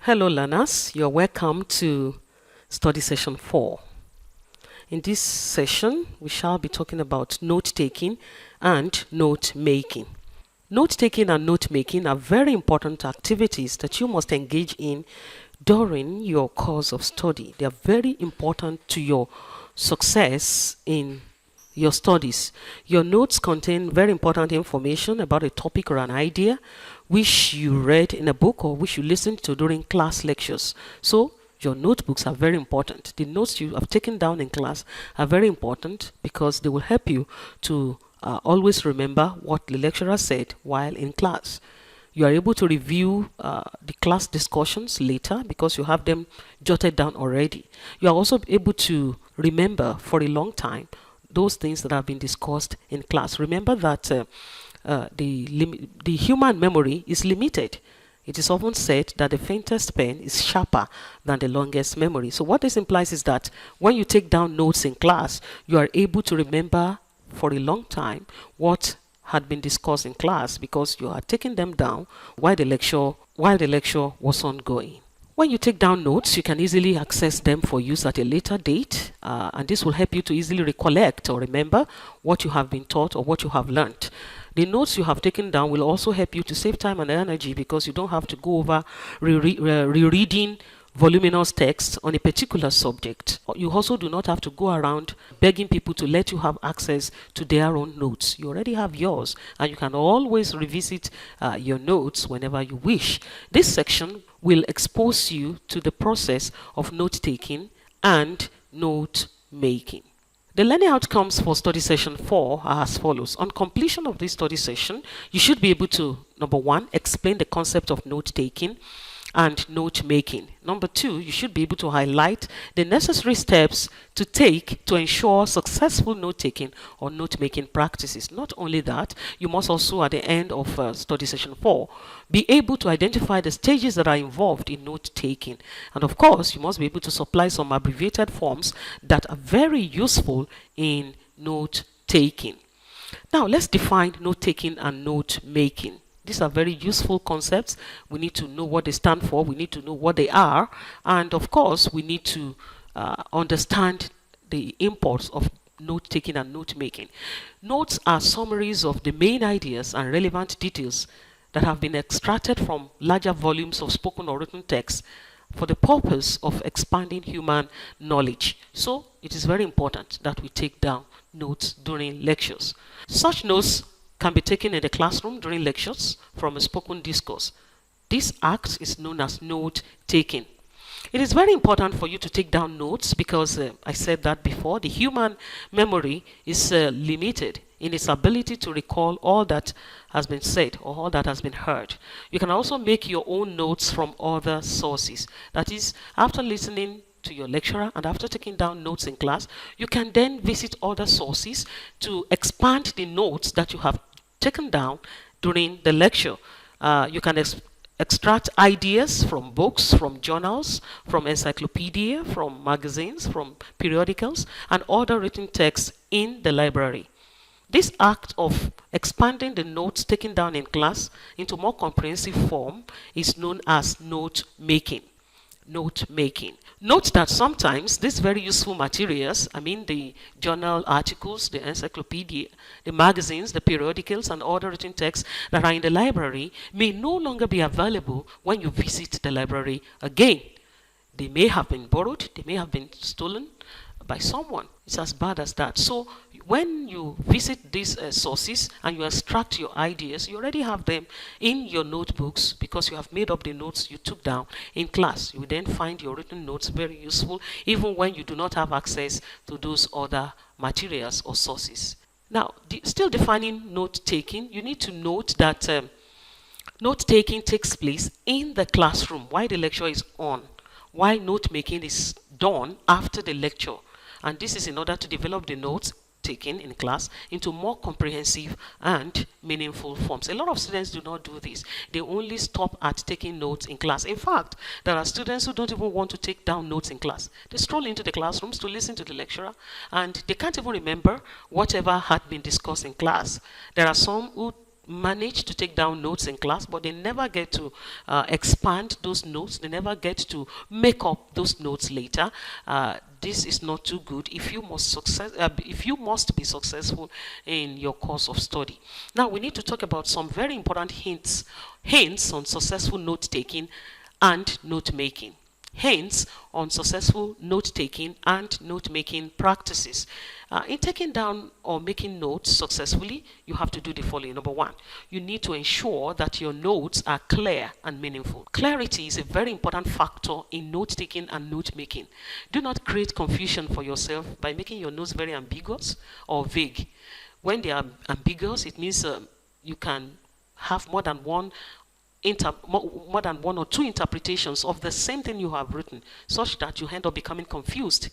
Hello learners, you're welcome to study session 4. In this session, we shall be talking about note-taking and note-making. Note-taking and note-making are very important activities that you must engage in during your course of study. They are very important to your success in your studies. Your notes contain very important information about a topic or an idea which you read in a book or which you listened to during class lectures. So your notebooks are very important. The notes you have taken down in class are very important because they will help you to always remember what the lecturer said while in class. You are able to review the class discussions later because you have them jotted down already. You are also able to remember for a long time those things that have been discussed in class. Remember that the human memory is limited. It is often said that the faintest pen is sharper than the longest memory. So what this implies is that when you take down notes in class, you are able to remember for a long time what had been discussed in class because you are taking them down while the lecture was ongoing. When you take down notes, you can easily access them for use at a later date, and this will help you to easily recollect or remember what you have been taught or what you have learned. The notes you have taken down will also help you to save time and energy because you don't have to go over rereading voluminous text on a particular subject. You also do not have to go around begging people to let you have access to their own notes. You already have yours and you can always revisit your notes whenever you wish. This section will expose you to the process of note-taking and note-making. The learning outcomes for study session 4 are as follows. On completion of this study session, you should be able to, number 1, explain the concept of note-taking and note-making. Number 2, you should be able to highlight the necessary steps to take to ensure successful note-taking or note-making practices. Not only that, you must also at the end of study session 4 be able to identify the stages that are involved in note-taking. And of course, you must be able to supply some abbreviated forms that are very useful in note-taking. Now, let's define note-taking and note-making. These are very useful concepts. We need to know what they stand for. We need to know what they are. And of course, we need to understand the imports of note-taking and note-making. Notes are summaries of the main ideas and relevant details that have been extracted from larger volumes of spoken or written text for the purpose of expanding human knowledge. So it is very important that we take down notes during lectures. Such notes can be taken in the classroom during lectures from a spoken discourse. This act is known as note-taking. It is very important for you to take down notes because I said that before, the human memory is limited in its ability to recall all that has been said or all that has been heard. You can also make your own notes from other sources. That is, after listening to your lecturer and after taking down notes in class, you can then visit other sources to expand the notes that you have taken down during the lecture. You can extract ideas from books, from journals, from encyclopedia, from magazines, from periodicals, and other written texts in the library. This act of expanding the notes taken down in class into more comprehensive form is known as note-making. Note-making. Note that sometimes these very useful materials, the journal articles, the encyclopedia, the magazines, the periodicals, and other written texts that are in the library may no longer be available when you visit the library again. They may have been borrowed, they may have been stolen by someone. It's as bad as that. So when you visit these sources and you extract your ideas, you already have them in your notebooks because you have made up the notes you took down in class. You will then find your written notes very useful even when you do not have access to those other materials or sources. Now, still defining note-taking, you need to note that note-taking takes place in the classroom while the lecture is on, while note-making is done after the lecture. And this is in order to develop the notes taken in class into more comprehensive and meaningful forms. A lot of students do not do this. They only stop at taking notes in class. In fact, there are students who don't even want to take down notes in class. They stroll into the classrooms to listen to the lecturer and they can't even remember whatever had been discussed in class. There are some who manage to take down notes in class, but they never get to expand those notes. They never get to make up those notes later. This is not too good if you must be successful in your course of study. Now we need to talk about some very important hints on successful note taking and note making. Hints on successful note-taking and note-making practices. In taking down or making notes successfully, you have to do the following. Number one, you need to ensure that your notes are clear and meaningful. Clarity is a very important factor in note-taking and note-making. Do not create confusion for yourself by making your notes very ambiguous or vague. When they are ambiguous, it means you can have more than one or two interpretations of the same thing you have written, such that you end up becoming confused.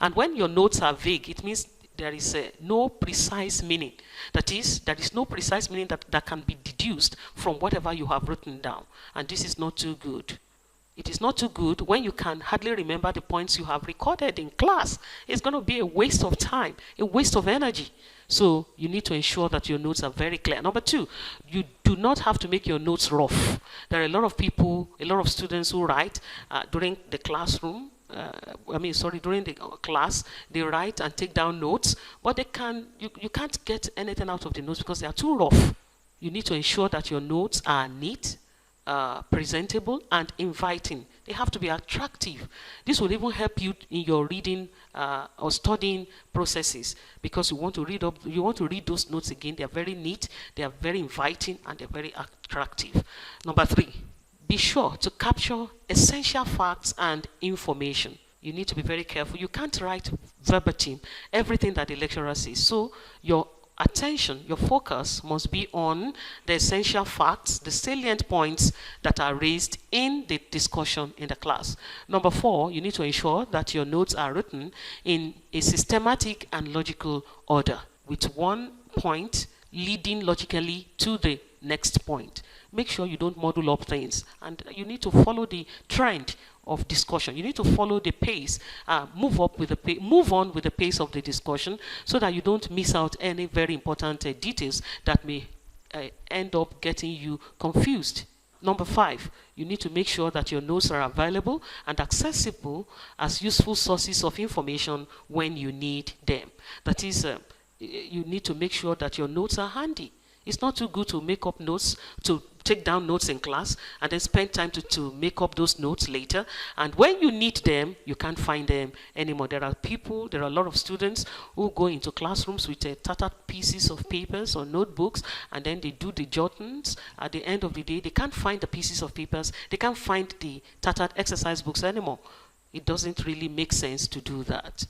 And when your notes are vague, it means there is no precise meaning. That is, there is no precise meaning that can be deduced from whatever you have written down. And this is not too good. It is not too good when you can hardly remember the points you have recorded in class. It's going to be a waste of time, a waste of energy. So you need to ensure that your notes are very clear. Number two, you do not have to make your notes rough. There are a lot of people, a lot of students who write during the classroom. During the class, they write and take down notes, but you can't get anything out of the notes because they are too rough. You need to ensure that your notes are neat, presentable, and inviting. They have to be attractive. This will even help you in your reading or studying processes, because you want to read those notes again. They are very neat, they are very inviting, and they're very attractive. Number three, be sure to capture essential facts and information. You need to be very careful. You can't write verbatim everything that the lecturer says. So your attention, your focus must be on the essential facts, the salient points that are raised in the discussion in the class. Number four, you need to ensure that your notes are written in a systematic and logical order, with one point leading logically to the next point. Make sure you don't muddle up things, and you need to follow the trend of discussion. You need to follow the pace, move on with the pace of the discussion, so that you don't miss out any very important details that may end up getting you confused. Number five, you need to make sure that your notes are available and accessible as useful sources of information when you need them. That is, you need to make sure that your notes are handy. It's not too good to make up notes, to take down notes in class, and then spend time to make up those notes later. And when you need them, you can't find them anymore. There are a lot of students who go into classrooms with tattered pieces of papers or notebooks, and then they do the jottings. At the end of the day, they can't find the pieces of papers. They can't find the tattered exercise books anymore. It doesn't really make sense to do that.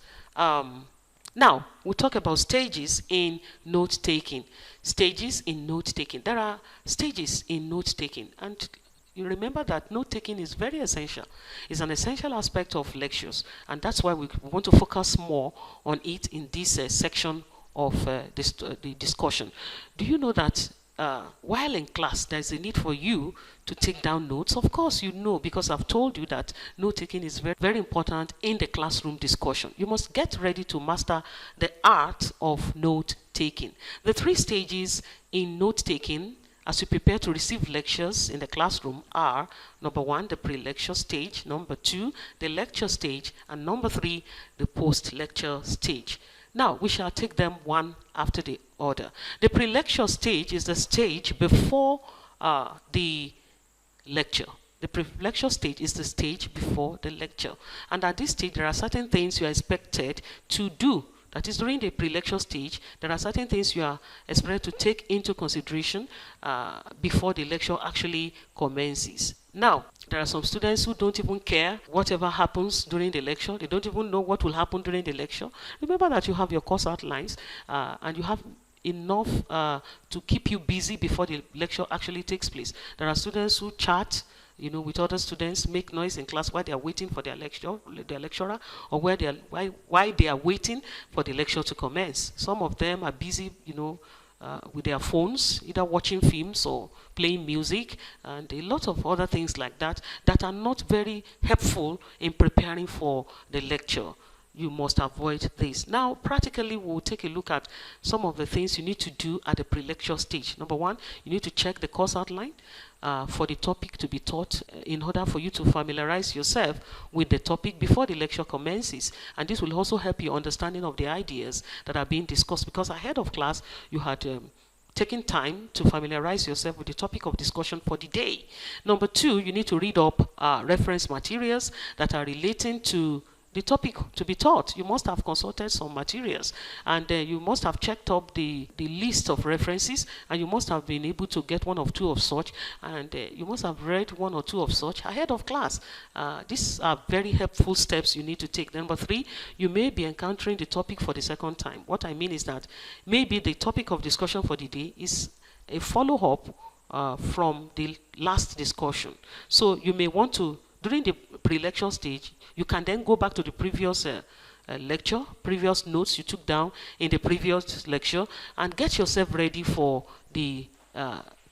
Now, we'll talk about stages in note-taking. Stages in note-taking. There are stages in note-taking, and you remember that note-taking is very essential. It's an essential aspect of lectures, and that's why we want to focus more on it in this section of the discussion. Do you know that while in class, there's a need for you to take down notes? Of course you know, because I've told you that note-taking is very, very important in the classroom discussion. You must get ready to master the art of note-taking. The three stages in note-taking as you prepare to receive lectures in the classroom are: number one, the pre-lecture stage; number two, the lecture stage; and number three, the post-lecture stage. Now, we shall take them one after the other. The pre-lecture stage is the stage before the lecture. The pre-lecture stage is the stage before the lecture. And at this stage, there are certain things you are expected to do. That is, during the pre-lecture stage, there are certain things you are expected to take into consideration before the lecture actually commences. Now, there are some students who don't even care whatever happens during the lecture. They don't even know what will happen during the lecture. Remember that you have your course outlines and you have enough to keep you busy before the lecture actually takes place. There are students who chat, with other students, make noise in class while they are waiting for their lecturer, or while they are waiting for the lecture to commence. Some of them are busy, with their phones, either watching films or playing music, and a lot of other things like that that are not very helpful in preparing for the lecture. you must avoid this. Now, practically, we'll take a look at some of the things you need to do at the pre-lecture stage. Number one, you need to check the course outline for the topic to be taught in order for you to familiarize yourself with the topic before the lecture commences. And this will also help your understanding of the ideas that are being discussed, because ahead of class, you had taking time to familiarize yourself with the topic of discussion for the day. Number two, you need to read up reference materials that are relating to the topic to be taught. You must have consulted some materials, and you must have checked up the list of references, and you must have been able to get one or two of such, and you must have read one or two of such ahead of class. These are very helpful steps you need to take. Number three, you may be encountering the topic for the second time. What I mean is that maybe the topic of discussion for the day is a follow-up from the last discussion. So you may want to, during the pre-lecture stage, you can then go back to the previous lecture, previous notes you took down in the previous lecture, and get yourself ready for the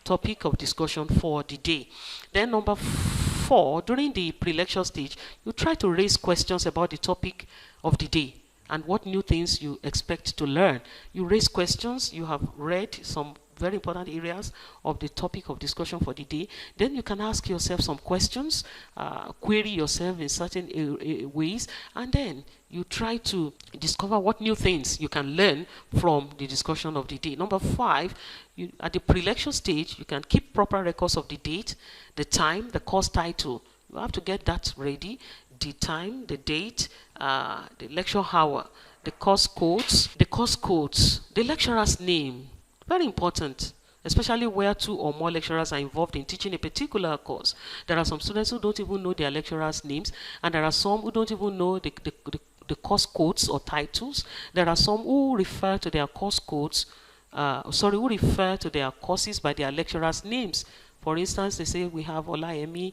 topic of discussion for the day. Then number four, during the pre-lecture stage, you try to raise questions about the topic of the day and what new things you expect to learn. You raise questions, you have read some very important areas of the topic of discussion for the day. Then you can ask yourself some questions, query yourself in certain ways, and then you try to discover what new things you can learn from the discussion of the day. Number five, at the pre-lecture stage, you can keep proper records of the date, the time, the course title. You have to get that ready, the time, the date, the lecture hour, the course codes, the lecturer's name. Very important, especially where two or more lecturers are involved in teaching a particular course. There are some students who don't even know their lecturers' names, and there are some who don't even know the course codes or titles. There are some who refer to their course codes, who refer to their courses by their lecturers' names. For instance, they say we have Olayemi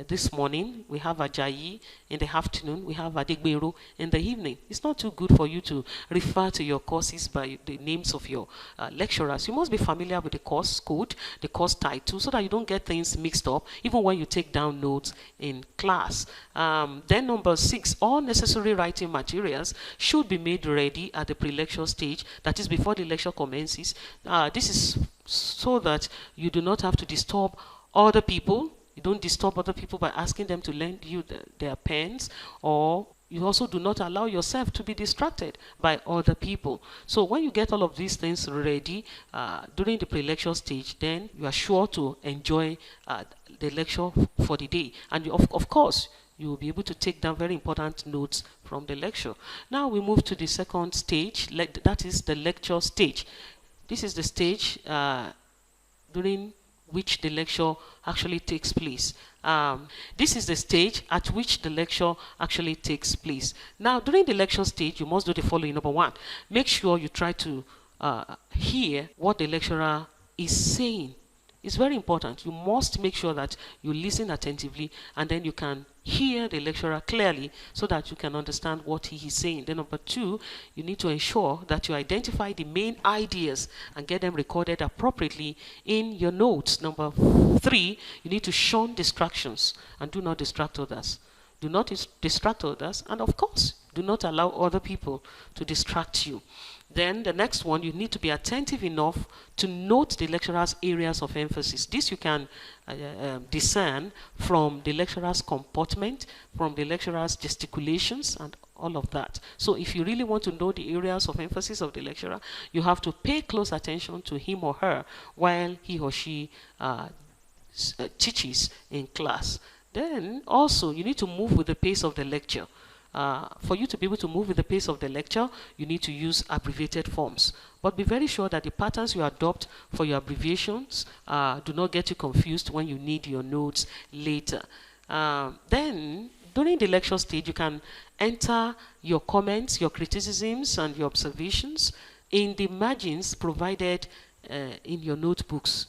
this morning, we have Ajayi in the afternoon, we have Adegbero in the evening. It's not too good for you to refer to your courses by the names of your lecturers. You must be familiar with the course code, the course title, so that you don't get things mixed up, even when you take down notes in class. Then number six, all necessary writing materials should be made ready at the pre-lecture stage, that is before the lecture commences. This is so that you do not have to disturb other people. You don't disturb other people by asking them to lend you their pens, or you also do not allow yourself to be distracted by other people. So when you get all of these things ready during the pre-lecture stage, then you are sure to enjoy the lecture for the day. And of course, you will be able to take down very important notes from the lecture. Now we move to the second stage, that is the lecture stage. This is the stage during which the lecture actually takes place. This is the stage at which the lecture actually takes place. Now, during the lecture stage, you must do the following. Number one, make sure you try to hear what the lecturer is saying. It's very important. You must make sure that you listen attentively, and then you can hear the lecturer clearly so that you can understand what he is saying. Then number two, you need to ensure that you identify the main ideas and get them recorded appropriately in your notes. Number three, you need to shun distractions and do not distract others. Do not distract others, and of course, do not allow other people to distract you. Then the next one, you need to be attentive enough to note the lecturer's areas of emphasis. This you can discern from the lecturer's comportment, from the lecturer's gesticulations, and all of that. So if you really want to know the areas of emphasis of the lecturer, you have to pay close attention to him or her while he or she teaches in class. Then also, you need to move with the pace of the lecture. For you to be able to move with the pace of the lecture, you need to use abbreviated forms. But be very sure that the patterns you adopt for your abbreviations do not get you confused when you need your notes later. Then, during the lecture stage, you can enter your comments, your criticisms, and your observations in the margins provided in your notebooks.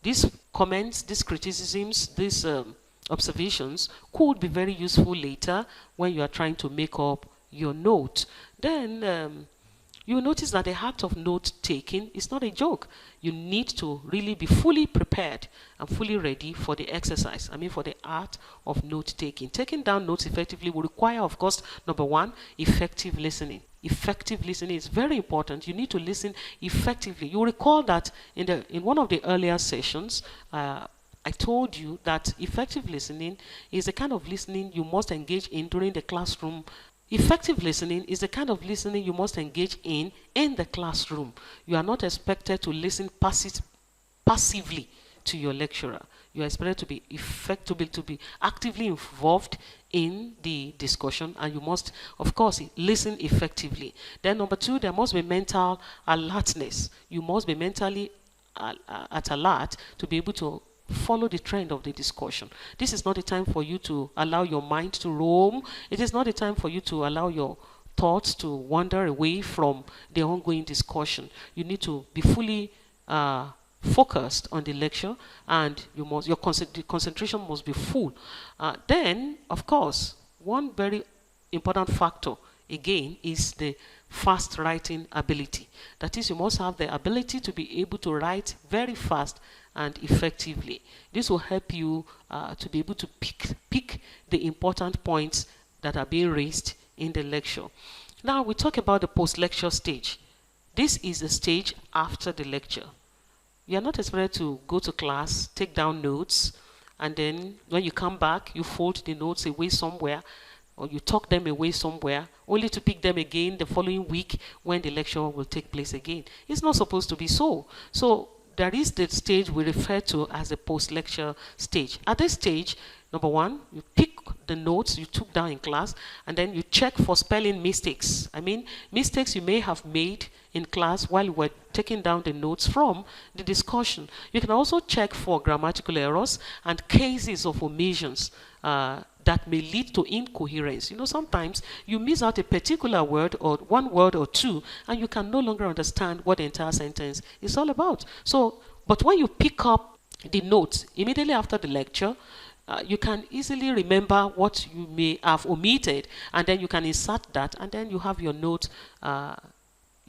These comments, these criticisms, these observations could be very useful later when you are trying to make up your note. Then You will notice that the act of note taking is not a joke. You need to really be fully prepared and fully ready for the exercise. I mean, for the art of note taking. Taking down notes effectively will require, of course, number one, effective listening. Effective listening is very important. You need to listen effectively. You recall that in one of the earlier sessions, I told you that effective listening is the kind of listening you must engage in during the classroom. Effective listening is the kind of listening you must engage in the classroom. You are not expected to listen passively to your lecturer. You are expected to be to be actively involved in the discussion, and you must, of course, listen effectively. Then number two, there must be mental alertness. You must be mentally at alert to be able to follow the trend of the discussion. This is not a time for you to allow your mind to roam. It is not a time for you to allow your thoughts to wander away from the ongoing discussion. You need to be fully focused on the lecture, and your concentration must be full. Then, of course, one very important factor again is the fast writing ability. That is, you must have the ability to be able to write very fast and effectively. This will help you to be able to pick the important points that are being raised in the lecture. Now we talk about the post-lecture stage. This is the stage after the lecture. You are not expected to go to class, take down notes, and then when you come back, you fold the notes away somewhere, or you tuck them away somewhere, only to pick them again the following week when the lecture will take place again. It's not supposed to be so. So there is the stage we refer to as the post-lecture stage. At this stage, number one, you pick the notes you took down in class, and then you check for spelling mistakes. I mean, mistakes you may have made in class while you were taking down the notes from the discussion. You can also check for grammatical errors and cases of omissions that may lead to incoherence. You know, sometimes you miss out a particular word or one word or two, and you can no longer understand what the entire sentence is all about. So, but when you pick up the notes immediately after the lecture, you can easily remember what you may have omitted, and then you can insert that, and then you have your note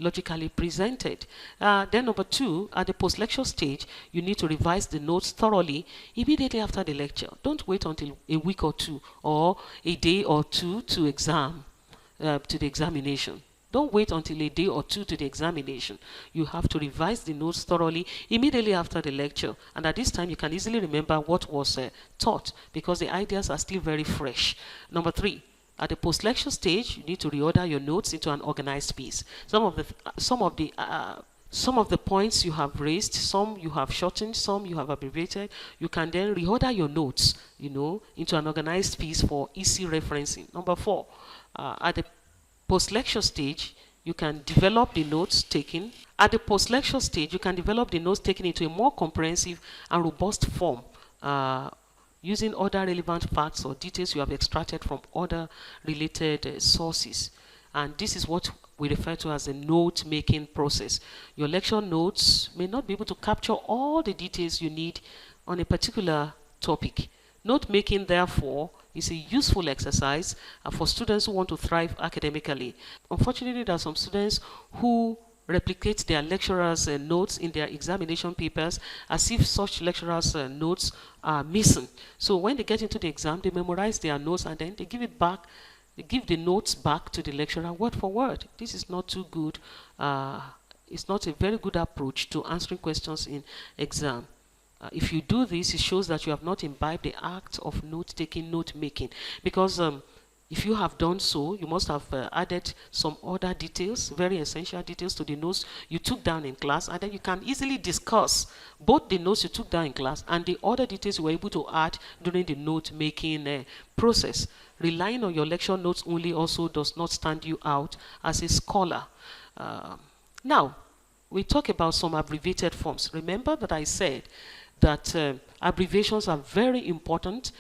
logically presented. Then number two, at the post-lecture stage, you need to revise the notes thoroughly immediately after the lecture. Don't wait until a week or two or a day or two to the examination. Don't wait until a day or two to the examination. You have to revise the notes thoroughly immediately after the lecture. And at this time, you can easily remember what was taught because the ideas are still very fresh. Number three, at the post-lecture stage, you need to reorder your notes into an organized piece. Some of the points you have raised, some you have shortened, some you have abbreviated. You can then reorder your notes, into an organized piece for easy referencing. Number four, at the post-lecture stage, you can develop the notes taken. At the post-lecture stage, you can develop the notes taken into a more comprehensive and robust form, using other relevant facts or details you have extracted from other related sources. And this is what we refer to as the note-making process. Your lecture notes may not be able to capture all the details you need on a particular topic. Note-making, therefore, is a useful exercise for students who want to thrive academically. Unfortunately, there are some students who replicate their lecturers' notes in their examination papers as if such lecturers' notes are missing. So when they get into the exam, they memorize their notes and then they give it back. They give the notes back to the lecturer word for word. This is not too good. It's not a very good approach to answering questions in exam. If you do this, it shows that you have not imbibed the act of note-taking, note-making. Because if you have done so, you must have added some other details, very essential details to the notes you took down in class, and then you can easily discuss both the notes you took down in class and the other details you were able to add during the note-making process. Relying on your lecture notes only also does not stand you out as a scholar. Now, we talk about some abbreviated forms. Remember that I said that abbreviations are very important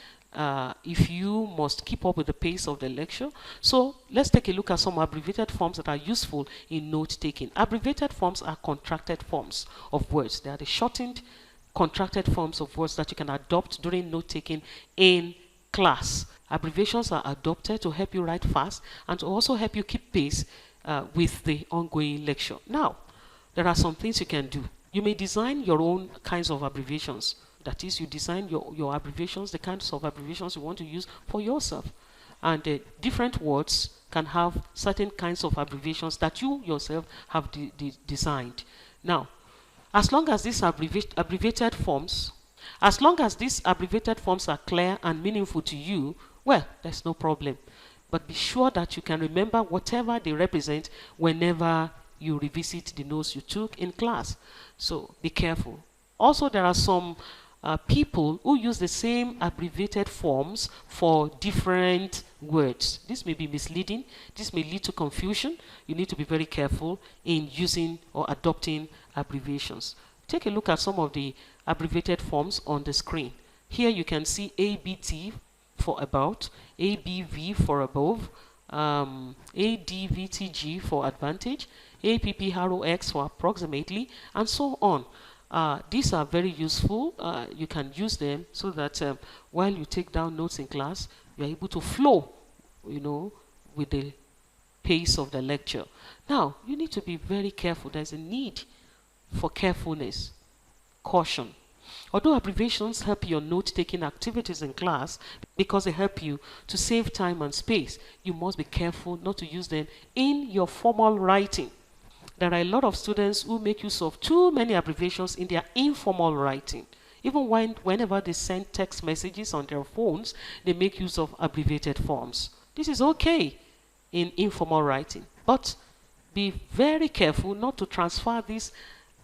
if you must keep up with the pace of the lecture. So let's take a look at some abbreviated forms that are useful in note-taking. Abbreviated forms are contracted forms of words. They are the shortened, contracted forms of words that you can adopt during note-taking in class. Abbreviations are adopted to help you write fast and to also help you keep pace with the ongoing lecture. Now, there are some things you can do. You may design your own kinds of abbreviations. That is, you design your abbreviations, the kinds of abbreviations you want to use for yourself. And different words can have certain kinds of abbreviations that you yourself have designed. Now, as long as these abbreviated forms are clear and meaningful to you, well, there's no problem. But be sure that you can remember whatever they represent whenever you revisit the notes you took in class. So be careful. Also, there are some people who use the same abbreviated forms for different words. This may be misleading. This may lead to confusion. You need to be very careful in using or adopting abbreviations. Take a look at some of the abbreviated forms on the screen. Here you can see ABT for about, ABV for above, ADVTG for advantage, APPROX for approximately, and so on. These are very useful. You can use them so that while you take down notes in class, you are able to flow, with the pace of the lecture. Now, you need to be very careful. There's a need for carefulness, caution. Although abbreviations help your note-taking activities in class because they help you to save time and space, you must be careful not to use them in your formal writing. There are a lot of students who make use of too many abbreviations in their informal writing. Even whenever they send text messages on their phones, they make use of abbreviated forms. This is okay in informal writing, but be very careful not to transfer this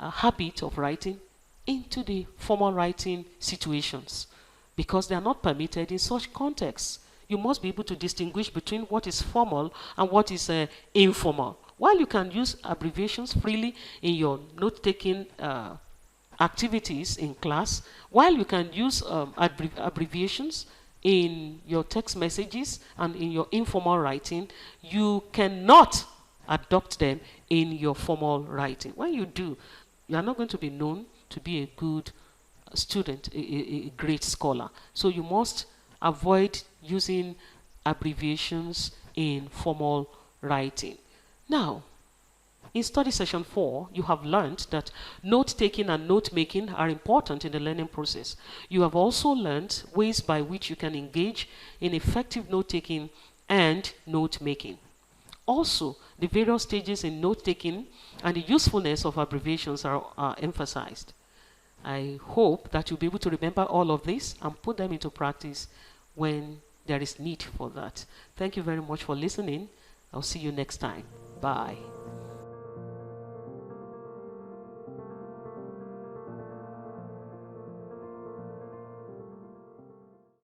habit of writing into the formal writing situations, because they are not permitted in such contexts. You must be able to distinguish between what is formal and what is informal. While you can use abbreviations freely in your note-taking activities in class, while you can use abbreviations in your text messages and in your informal writing, you cannot adopt them in your formal writing. When you do, you are not going to be known to be a good student, a great scholar. So you must avoid using abbreviations in formal writing. Now, in study session 4, you have learned that note-taking and note-making are important in the learning process. You have also learned ways by which you can engage in effective note-taking and note-making. Also, the various stages in note-taking and the usefulness of abbreviations are emphasized. I hope that you'll be able to remember all of this and put them into practice when there is need for that. Thank you very much for listening. I'll see you next time. Bye.